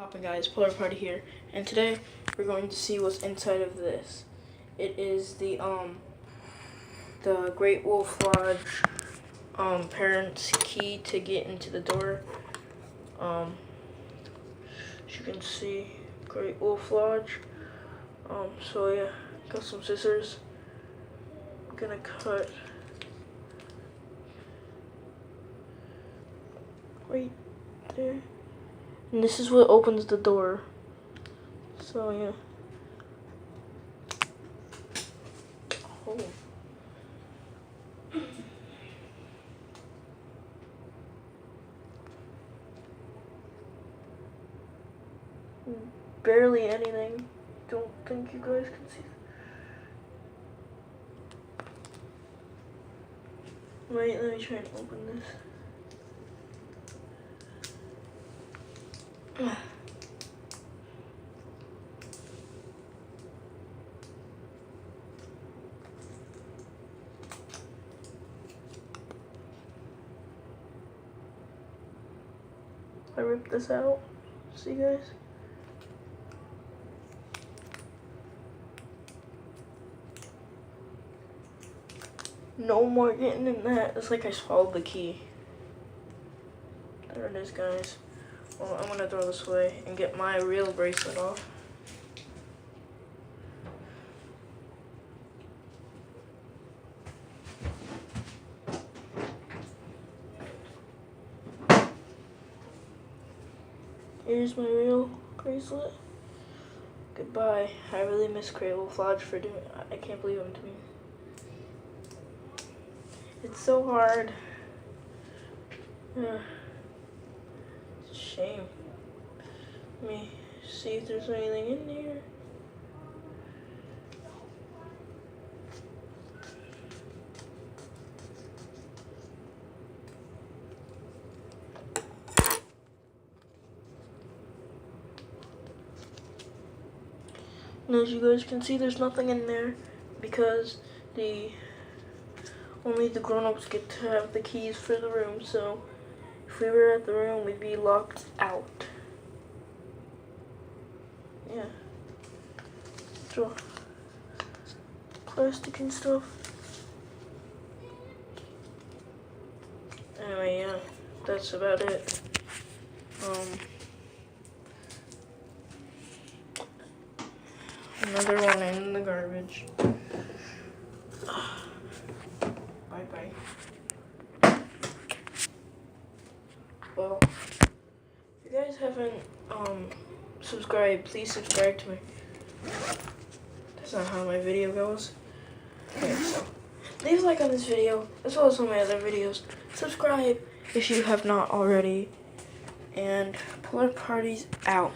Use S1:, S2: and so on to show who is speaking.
S1: Poppin' guys, Polar Party here, and today we're going to see what's inside of this. It is the Great Wolf Lodge parents' key to get into the door. As you can see, Great Wolf Lodge. So yeah, got some scissors. I'm gonna cut right there. And this is what opens the door. So yeah. Oh. Barely anything. Don't think you guys can see. Wait, let me try and open this. I ripped this out. See, guys? No more getting in that. It's like I swallowed the key. There it is, guys. Well, I'm gonna throw this away and get my real bracelet off. Here's my real bracelet. Goodbye. I really miss Great Wolf Lodge for doing it. I can't believe him to me. It's so hard. It's a shame. Let me see if there's anything in here. And as you guys can see, there's nothing in there because only the grown-ups get to have the keys for the room, so if we were at the room, we'd be locked out. Yeah. So, plastic and stuff. Anyway, yeah, that's about it. Another one in the garbage. Bye-bye. Well, if you guys haven't subscribed, please subscribe to me. That's not how my video goes. Okay, so leave a like on this video, as well as all my other videos. Subscribe if you have not already. And Polar Party's out.